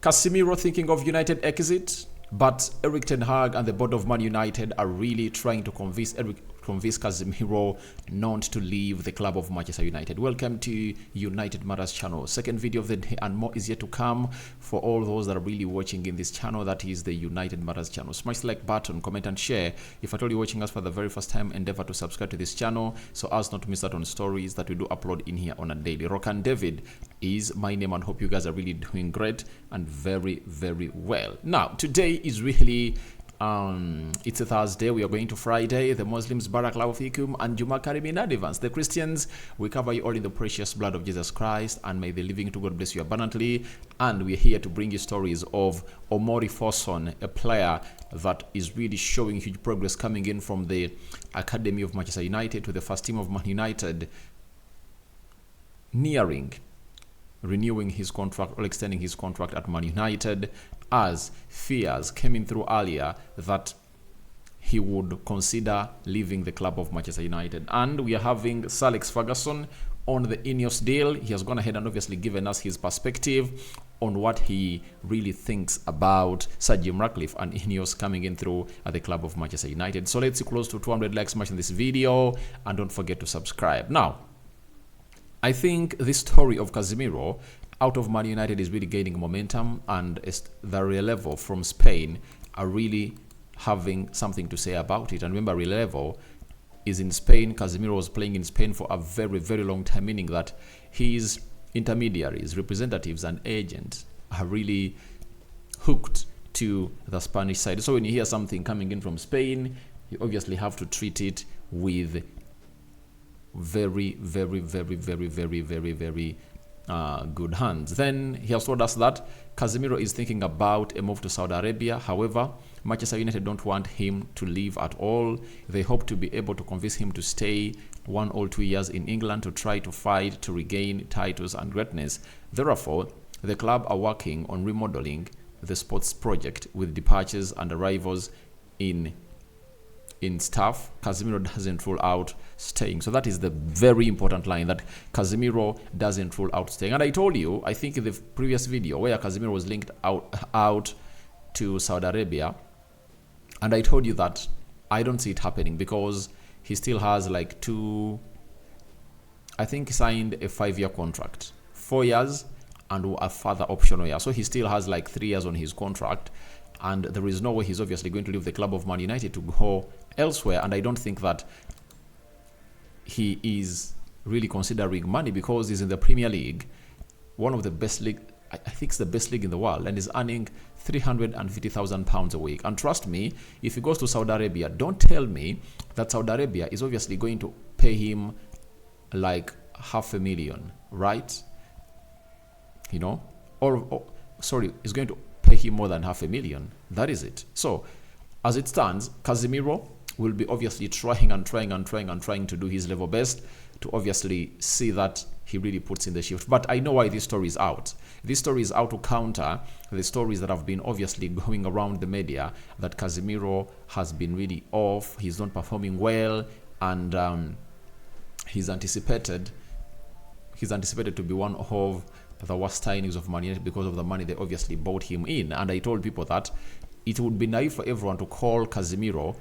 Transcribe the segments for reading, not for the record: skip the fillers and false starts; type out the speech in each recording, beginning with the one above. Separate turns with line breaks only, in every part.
Casemiro thinking of United exit, but Erik ten Hag and the board of Man United are really trying to convince Casemiro not to leave the club of Manchester United. Welcome to United Matters channel. Second video of the day and more is yet to come for all those that are really watching in this channel. That is the United Matters channel. Smash the like button, comment and share. If at all you're watching us for the very first time, endeavor to subscribe to this channel so as not to miss out on stories that we do upload in here on a daily. Rokan David is my name and hope you guys are really doing great and very, very well. Now, today is really it's a Thursday. We are going to Friday. The Muslims, Barakallahu Fikum and Juma Karim in advance. The Christians, we cover you all in the precious blood of Jesus Christ, and may the living to God bless you abundantly. And we're here to bring you stories of Omari Forson, a player that is really showing huge progress coming in from the academy of Manchester United to the first team of Man United, nearing renewing his contract or extending his contract at Man United, as fears came in through earlier that he would consider leaving the club of Manchester United. And we are having Sir Alex Ferguson on the Ineos deal. He has gone ahead and obviously given us his perspective on what he really thinks about Sir Jim and Ineos coming in through at the club of Manchester United. So let's see close to 200 likes smash in this video, and don't forget to subscribe. Now, I think this story of Casemiro out of Man United is really gaining momentum, and the Real Level from Spain are really having something to say about it. And remember, Real Level is in Spain. Casemiro was playing in Spain for a very, very long time, meaning that his intermediaries, representatives and agents are really hooked to the Spanish side. So when you hear something coming in from Spain, you obviously have to treat it with very, very, very, very, very, very, very good hands. Then he has told us that Casemiro is thinking about a move to Saudi Arabia. However, Manchester United don't want him to leave at all. They hope to be able to convince him to stay 1 or 2 years in England to try to fight to regain titles and greatness. Therefore, the club are working on remodeling the sports project with departures and arrivals in staff. Casemiro doesn't rule out staying. So that is the very important line, that Casemiro doesn't rule out staying. And I told you, I think in the previous video where Casemiro was linked out to Saudi Arabia, and I told you that I don't see it happening because he still has like I think he signed a 5-year contract, 4 years and a further optional year. So he still has like 3 years on his contract, and there is no way he's obviously going to leave the club of Man United to go elsewhere. And I don't think that he is really considering money, because he's in the Premier League, one of the best league, I think it's the best league in the world, and is earning £350,000 a week. And trust me, if he goes to Saudi Arabia, don't tell me that Saudi Arabia is obviously going to pay him like $500,000, right? You know, or sorry, is going to pay him more than $500,000. That is it. So as it stands, Casemiro will be obviously trying to do his level best to obviously see that he really puts in the shift. But I know why this story is out. This story is out to counter the stories that have been obviously going around the media that Casemiro has been really off, he's not performing well, and he's anticipated to be one of the worst signings of Man United because of the money they obviously bought him in. And I told people that it would be naive for everyone to call Casemiro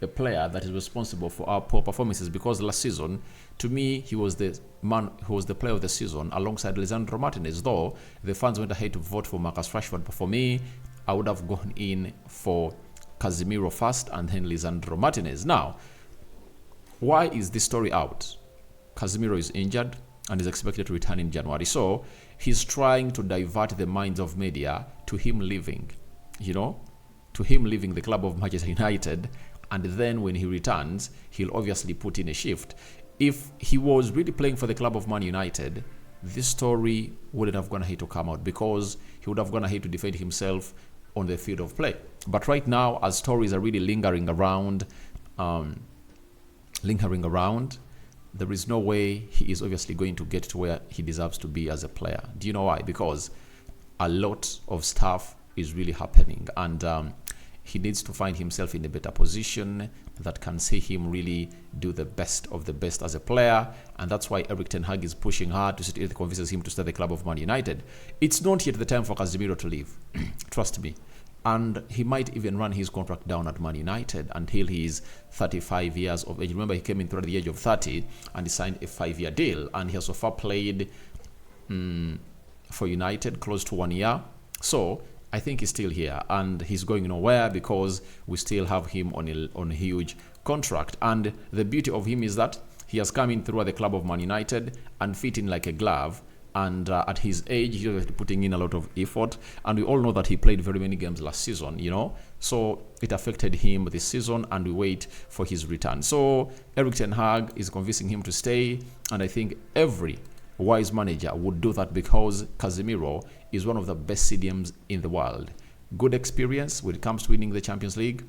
a player that is responsible for our poor performances, because last season, to me, he was the man who was the player of the season alongside Lisandro Martinez, though the fans went ahead to vote for Marcus Rashford. But for me, I would have gone in for Casemiro first and then Lisandro Martinez. Now, why is this story out? Casemiro is injured and is expected to return in January. So he's trying to divert the minds of media to him leaving, to him leaving the club of Manchester United. And then when he returns, he'll obviously put in a shift. If he was really playing for the club of Man United, this story wouldn't have gone ahead to come out, because he would have gone ahead to defend himself on the field of play. But right now, as stories are really lingering around, there is no way he is obviously going to get to where he deserves to be as a player. Do you know why? Because a lot of stuff is really happening, and he needs to find himself in a better position that can see him really do the best of the best as a player. And that's why Erik ten Hag is pushing hard to see if it convinces him to stay at the club of Man United. It's not yet the time for Casemiro to leave. Trust me. And he might even run his contract down at Man United until he's 35 years of age. Remember, he came in through the age of 30 and he signed a 5-year deal. And he has so far played for United close to 1 year. So I think he's still here and he's going nowhere because we still have him on a huge contract. And the beauty of him is that he has come in through the club of Man United and fit in like a glove. And at his age, he's putting in a lot of effort. And we all know that he played very many games last season, you know. So it affected him this season and we wait for his return. So Erik ten Hag is convincing him to stay. And I think every wise manager would do that because Casemiro is one of the best CDMs in the world. Good experience when it comes to winning the Champions League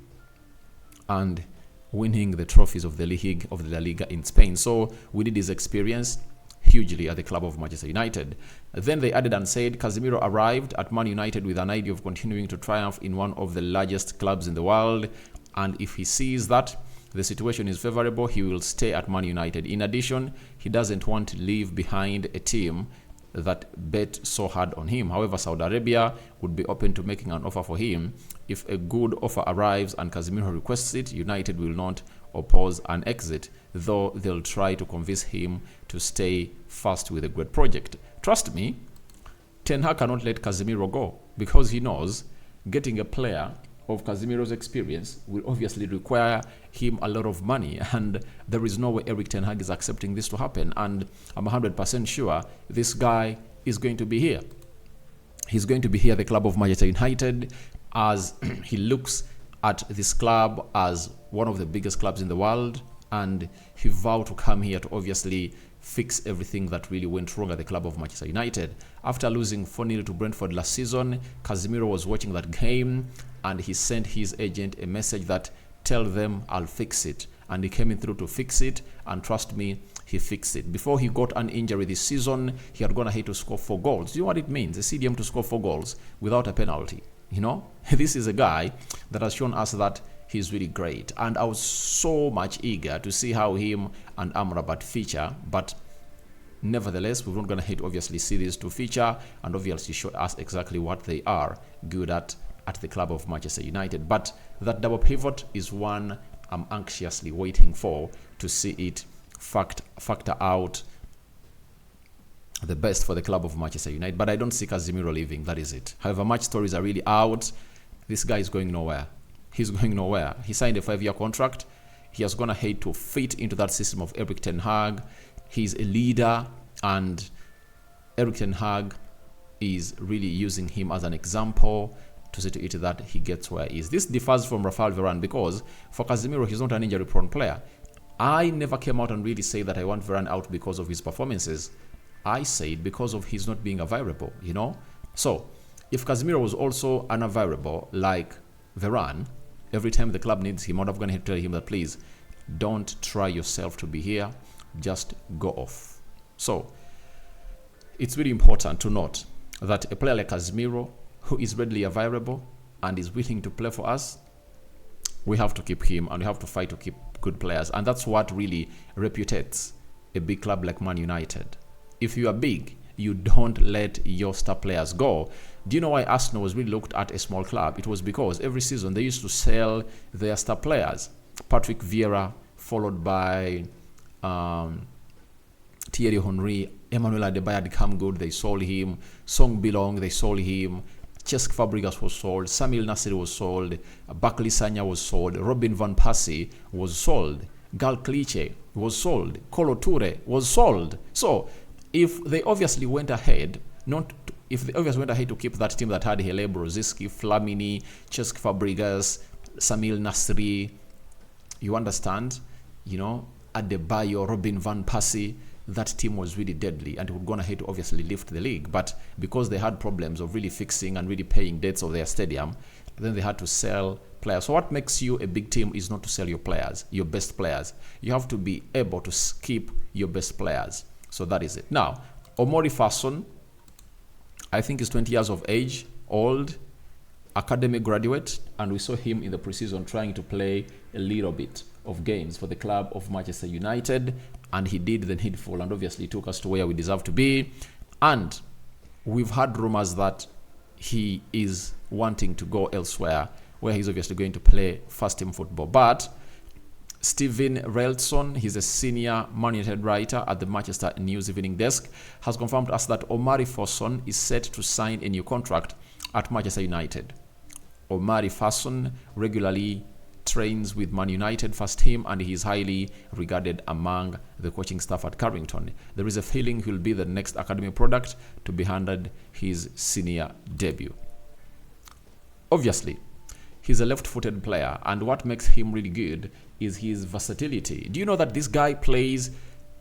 and winning the trophies of the league of the La Liga in Spain. So we need his experience hugely at the club of Manchester United. Then they added and said Casemiro arrived at Man United with an idea of continuing to triumph in one of the largest clubs in the world, and if he sees that the situation is favorable, he will stay at Man United. In addition, he doesn't want to leave behind a team that bet so hard on him. However, Saudi Arabia would be open to making an offer for him. If a good offer arrives and Casemiro requests it, United will not oppose an exit, though they'll try to convince him to stay first with a great project. Trust me, Ten Hag cannot let Casemiro go because he knows getting a player of Casemiro's experience will obviously require him a lot of money, and there is no way Erik ten Hag is accepting this to happen. And I'm 100% sure this guy is going to be here. He's going to be here at the club of Manchester United as he looks at this club as one of the biggest clubs in the world, and he vowed to come here to obviously fix everything that really went wrong at the club of Manchester United. After losing 4-0 to Brentford last season, Casemiro was watching that game and he sent his agent a message that tell them I'll fix it. And he came in through to fix it, and trust me, he fixed it. Before he got an injury this season, he had gone ahead to score 4 goals. Do you know what it means? A CDM to score 4 goals without a penalty. You know, this is a guy that has shown us that he's really great. And I was so much eager to see how him and Amrabat feature. But nevertheless, we're not going to hate obviously see these two feature and obviously show us exactly what they are good at the club of Manchester United. But that double pivot is one I'm anxiously waiting for to see it factor out the best for the club of Manchester United. But I don't see Casemiro leaving. That is it. However much stories are really out, this guy is going nowhere. He's going nowhere. He signed a 5-year contract. He has gone ahead to fit into that system of Erik ten Hag. He's a leader, and Erik ten Hag is really using him as an example to see to it that he gets where he is. This differs from Rafael Varane because for Casemiro, he's not an injury-prone player. I never came out and really say that I want Varane out because of his performances. I said because of his not being available, you know. So if Casemiro was also unavailable like Varane, every time the club needs him, I'm going to tell him that please don't try yourself to be here, just go off. So it's really important to note that a player like Casemiro, who is readily available and is willing to play for us, we have to keep him and we have to fight to keep good players. And that's what really reputates a big club like Man United. If you are big, you don't let your star players go. Do you know why Arsenal was really looked at a small club? It was because every season they used to sell their star players. Patrick Vieira, followed by Thierry Henry, Emmanuel Adebayo had come good, they sold him. Song Bilong, they sold him. Cesc Fabregas was sold. Samil Nasri was sold. Bakary Sagna was sold. Robin Van Persie was sold. Gal Clichy was sold. Kolo Toure was sold. So if they obviously went ahead, to keep that team that had Hele Broziski, Flamini, Cesc Fabregas, Samil Nasri, you understand, you know, Adebayo, Robin Van Persie, that team was really deadly and it would go ahead to obviously lift the league. But because they had problems of really fixing and really paying debts of their stadium, then they had to sell players. So what makes you a big team is not to sell your players, your best players. You have to be able to keep your best players. So that is it. Now, Omari Forson, I think he's 20 years of age, old, academy graduate, and we saw him in the preseason trying to play a little bit of games for the club of Manchester United, and he did the needful and obviously took us to where we deserve to be. And we've had rumors that he is wanting to go elsewhere, where he's obviously going to play first team football. But Stephen Relson, he's a senior Man United writer at the Manchester News Evening Desk, has confirmed to us that Omari Forson is set to sign a new contract at Manchester United. Omari Forson regularly trains with Man United first team, and he is highly regarded among the coaching staff at Carrington. There is a feeling he'll be the next academy product to be handed his senior debut. Obviously, he's a left-footed player, and what makes him really good is his versatility. Do you know that this guy plays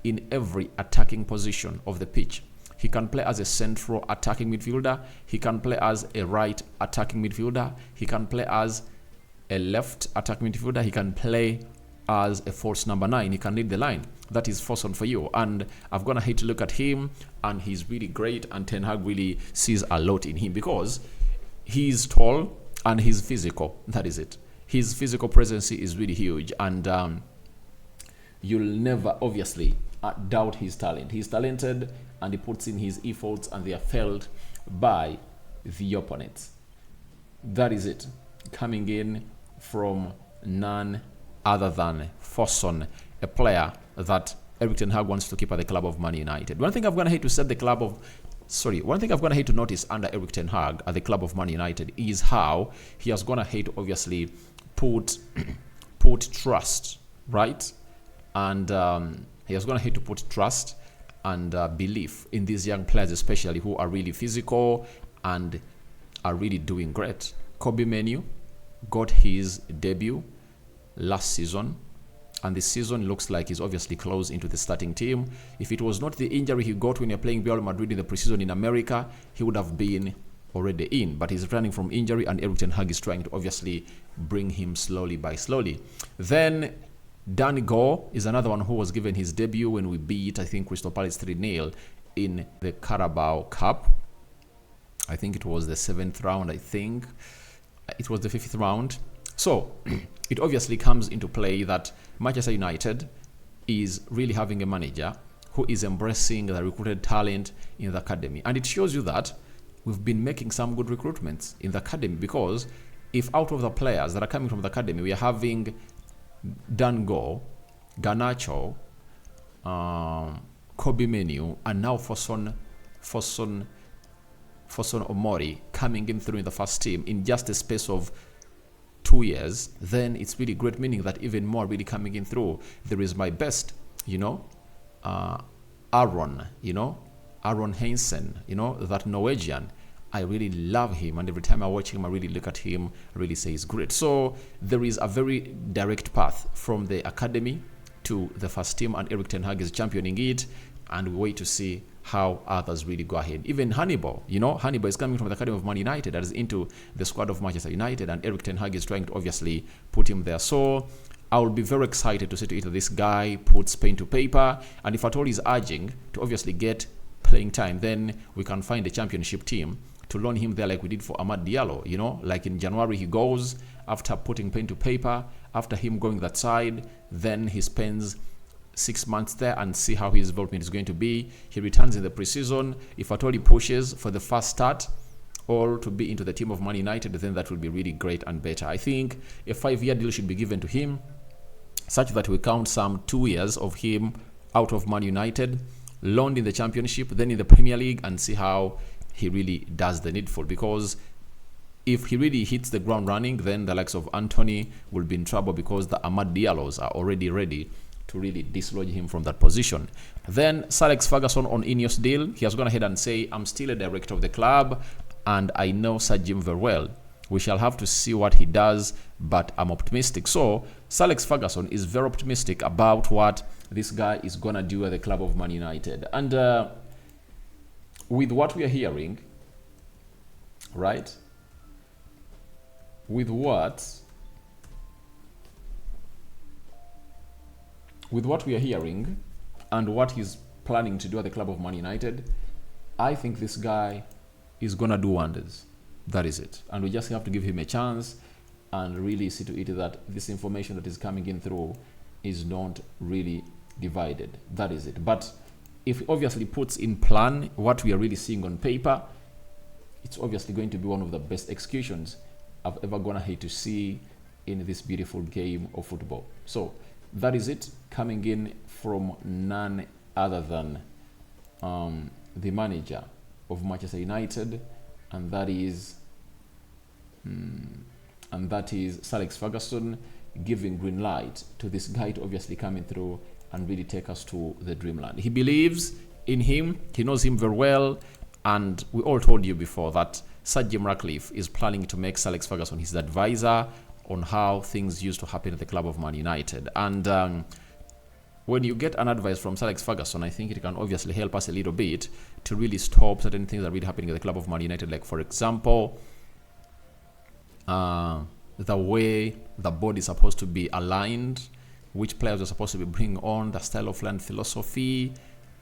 in every attacking position of the pitch? He can play as a central attacking midfielder. He can play as a right attacking midfielder. He can play as a left attacking midfielder. He can play as a false number 9. He can lead the line. That is Forson for you. And I've gonna hate to look at him, and he's really great, and Ten Hag really sees a lot in him because he's tall and he's physical. That is it. His physical presence is really huge, and you'll never obviously doubt his talent. He's talented, and he puts in his efforts, and they are felt by the opponents. That is it. Coming in from none other than Forson, a player that Erik Ten Hag wants to keep at the club of Man United. One thing I'm going to hate to notice under Erik Ten Hag at the club of Man United is how he has gonna hate obviously put trust, right? And he has gonna hate to put trust and belief in these young players, especially who are really physical and are really doing great. Kobe Menu got his debut last season, and this season looks like he's obviously close into the starting team. If it was not the injury he got when you're playing Real Madrid in the preseason in America, he would have been already in. But he's returning from injury, and Erik Ten Hag is trying to obviously bring him slowly by slowly. Then Dan Gore is another one who was given his debut when we beat, I think, Crystal Palace 3-0 in the Carabao Cup. I think it was the 7th round, I think. It was the 5th round. So it obviously comes into play that Manchester United is really having a manager who is embracing the recruited talent in the academy. And it shows you that we've been making some good recruitments in the academy, because if out of the players that are coming from the academy, we are having Dango, Garnacho, Kobe Menu, and now Forson Omari coming in through in the first team in just a space of 2 years, then it's really great, meaning that even more really coming in through. There is my best, Aaron Hansen, that Norwegian. I really love him, and every time I watch him, I really look at him, I really say he's great. So there is a very direct path from the academy to the first team, and Erik Ten Hag is championing it, and we wait to see how others really go ahead. Even Hannibal, Hannibal is coming from the academy of Man United, that is into the squad of Manchester United, and Erik Ten Hag is trying to obviously put him there. So I will be very excited to see to it that this guy puts pen to paper, and if at all he's urging to obviously get playing time, then we can find a championship team to loan him there like we did for Amad Diallo. Like in January he goes, after putting pen to paper, after him going that side, then he spends 6 months there and see how his development is going to be. He returns in the preseason. If at all he pushes for the first start or to be into the team of Man United, then that will be really great and better. I think a 5-year deal should be given to him, such that we count some 2 years of him out of Man United, loaned in the Championship, then in the Premier League, and see how he really does the needful. Because if he really hits the ground running, then the likes of Anthony will be in trouble, because the Amad Diallos are already ready to really dislodge him from that position. Then Sir Alex Ferguson on Ineos deal, he has gone ahead and say, I'm still a director of the club and I know Sir Jim very well. We shall have to see what he does, but I'm optimistic. So Sir Alex Ferguson is very optimistic about what this guy is going to do at the club of Man United. And with what we are hearing, right? With what we are hearing and what he's planning to do at the club of Man United, I think this guy is going to do wonders. That is it. And we just have to give him a chance and really see to it that this information that is coming in through is not really divided. That is it. But if he obviously puts in plan what we are really seeing on paper, it's obviously going to be one of the best executions I've ever gone ahead to see in this beautiful game of football. So that is it, coming in from none other than the manager of Manchester United, and that is Sir Alex Ferguson, giving green light to this guy to obviously coming through and really take us to the dreamland. He believes in him, he knows him very well, and we all told you before that Sir Jim is planning to make Sir Alex Ferguson his advisor on how things used to happen at the club of Man United. And when you get an advice from Sir Alex Ferguson, I think it can obviously help us a little bit to really stop certain things that are really happening at the club of Man United. Like, for example, the way the board is supposed to be aligned, which players are supposed to be bringing on, the style of play and philosophy,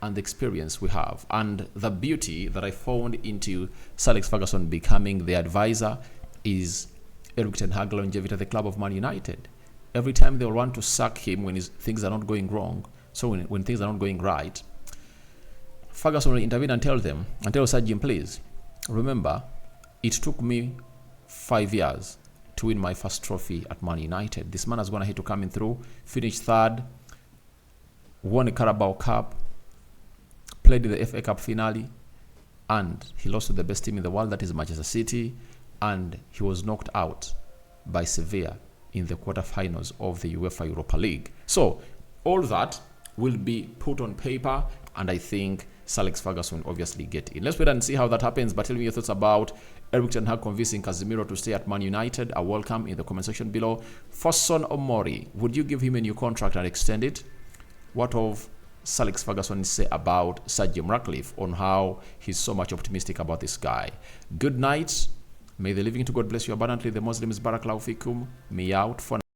and the experience we have. And the beauty that I found into Sir Alex Ferguson becoming the advisor is Erik ten Hag longevity at the club of Man United. Every time they'll want to sack him when things are not going wrong, so when things are not going right, Ferguson will intervene and tell Sir Jim, please, remember, it took me 5 years to win my first trophy at Man United. This man has gone ahead to come in through, finish third, won a Carabao Cup, played in the FA Cup finale, and he lost to the best team in the world, that is Manchester City, and he was knocked out by Sevilla in the quarterfinals of the UEFA Europa League. So all that will be put on paper, and I think Sir Alex Ferguson will obviously get in. Let's wait and see how that happens, but tell me your thoughts about Erik ten Hag convincing Kazimir to stay at Man United. Are welcome in the comment section below. Forson Omari, would you give him a new contract and extend it? What of Sir Alex Ferguson say about Sir Jim on how he's so much optimistic about this guy? Good night. May the living to God bless you abundantly. The Muslims, Barakallahu fikum. Me out for now.